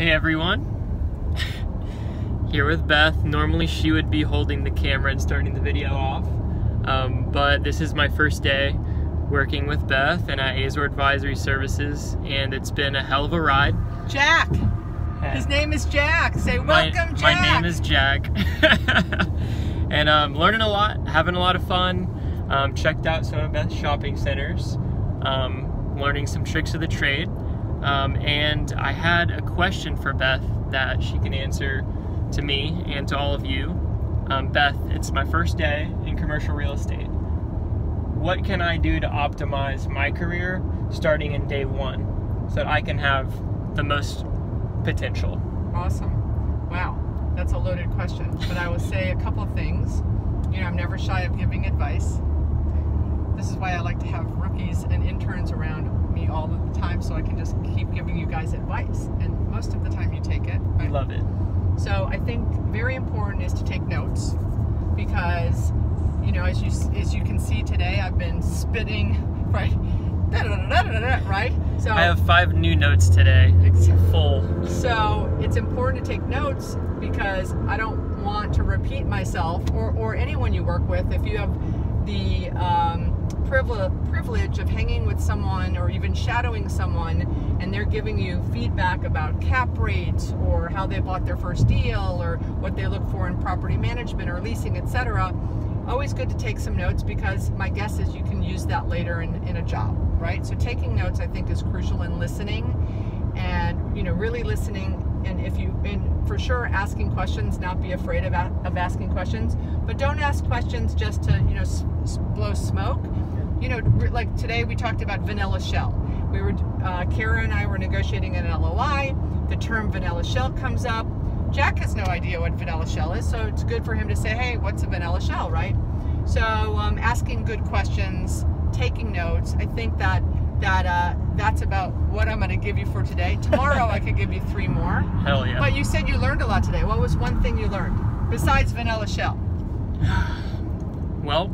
Hey everyone, here with Beth. Normally she would be holding the camera and starting the video off, but this is my first day working with Beth and at Azor Advisory Services, and it's been a hell of a ride. Jack! His name is Jack. Say welcome, Jack! My name is Jack. And learning a lot, having a lot of fun. Checked out some of Beth's shopping centers, learning some tricks of the trade. And I had a question for Beth that she can answer to me and to all of you. Beth, it's my first day in commercial real estate. What can I do to optimize my career starting in day one so that I can have the most potential? Awesome. Wow, that's a loaded question. But I will say a couple of things. You know, I'm never shy of giving advice. This is why I like to have rookies and interns around me all of the time, so I can just keep giving you guys advice, and most of the time you take it. Right? I love it. So I think very important is to take notes, because you know, as you can see today, I've been spitting, right? Right? So I have 5 new notes today. Full. So it's important to take notes, because I don't want to repeat myself or anyone you work with. If you have the privilege of hanging with someone or even shadowing someone, and they're giving you feedback about cap rates or how they bought their first deal or what they look for in property management or leasing, etc., always good to take some notes, because my guess is you can use that later in a job, right? So taking notes, I think, is crucial in listening, and you know, really listening. And for sure, asking questions. Not be afraid of asking questions, but don't ask questions just to, you know, blow smoke. You know, like today we talked about vanilla shell. We were Kara and I were negotiating an LOI. The term vanilla shell comes up. Jack has no idea what vanilla shell is, so it's good for him to say, hey, what's a vanilla shell, right? So asking good questions, taking notes. I think that's about what I'm going to give you for today. Tomorrow I could give you 3 more. Hell yeah. But you said you learned a lot today. What was one thing you learned besides vanilla shell? Well,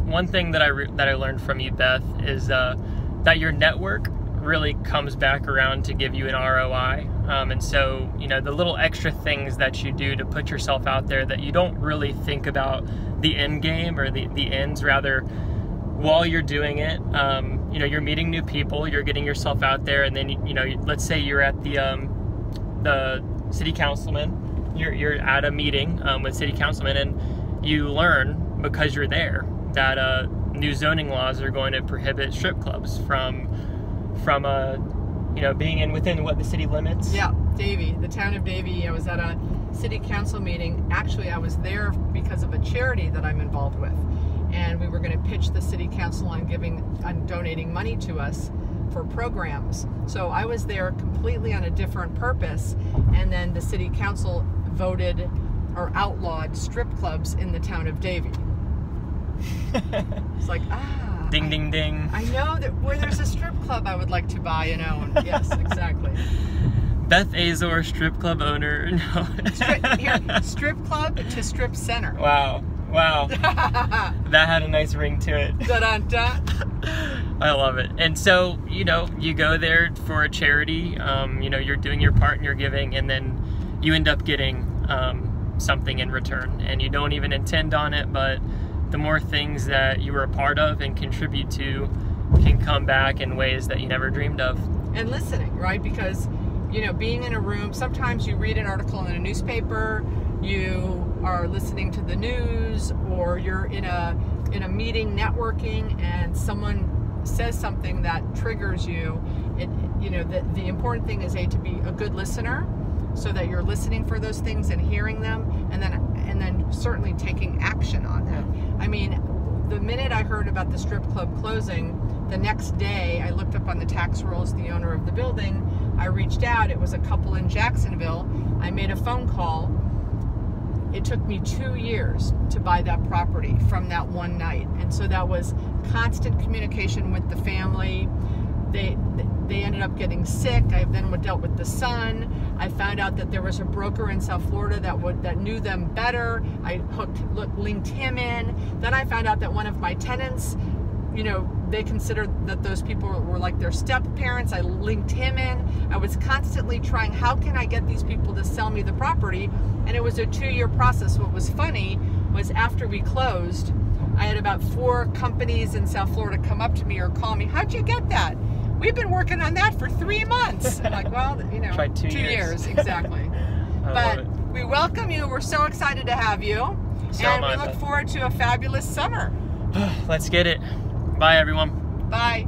one thing that I learned from you, Beth, is that your network really comes back around to give you an ROI. And so, you know, the little extra things that you do to put yourself out there that you don't really think about the end game or the ends, rather, while you're doing it, you know, you're meeting new people, you're getting yourself out there, and then, you know, let's say you're at the city councilman, you're at a meeting with city councilman, and you learn, because you're there, that new zoning laws are going to prohibit strip clubs from you know, being within what the city limits. Yeah, Davie, the town of Davie. I was at a city council meeting. Actually, I was there because of a charity that I'm involved with, and we were going to pitch the city council on donating money to us for programs. So I was there completely on a different purpose, and then the city council voted or outlawed strip clubs in the town of Davie. It's like, ding, ding, ding. I know that where there's a strip club I would like to buy and own. Yes, exactly. Beth Azor, strip club owner. No. Strip club to strip center. Wow. That had a nice ring to it. Da-da-da. I love it. And so, you know, you go there for a charity, you know, you're doing your part and you're giving, and then you end up getting something in return, and you don't even intend on it, but the more things that you were a part of and contribute to can come back in ways that you never dreamed of. And listening, right? Because, you know, being in a room, sometimes you read an article in a newspaper, you are listening to the news, or you're in a meeting networking, and someone says something that triggers you. You know, the important thing is to be a good listener, so that you're listening for those things and hearing them, and then certainly taking action on them. I mean, the minute I heard about the strip club closing, the next day I looked up on the tax rolls the owner of the building. I reached out. It was a couple in Jacksonville. I made a phone call. It took me 2 years to buy that property from that one night, and so that was constant communication with the family. They ended up getting sick. I then dealt with the son. I found out that there was a broker in South Florida that knew them better. I linked him in. Then I found out that one of my tenants, you know, they considered that those people were like their step parents. I linked him in. I was constantly trying, how can I get these people to sell me the property? And it was a 2-year process. What was funny was after we closed, I had about 4 companies in South Florida come up to me or call me, how'd you get that? We've been working on that for 3 months. I'm like, well, you know, tried 2 years, exactly. But we welcome you. We're so excited to have you. And we look forward to a fabulous summer. Let's get it. Bye, everyone. Bye.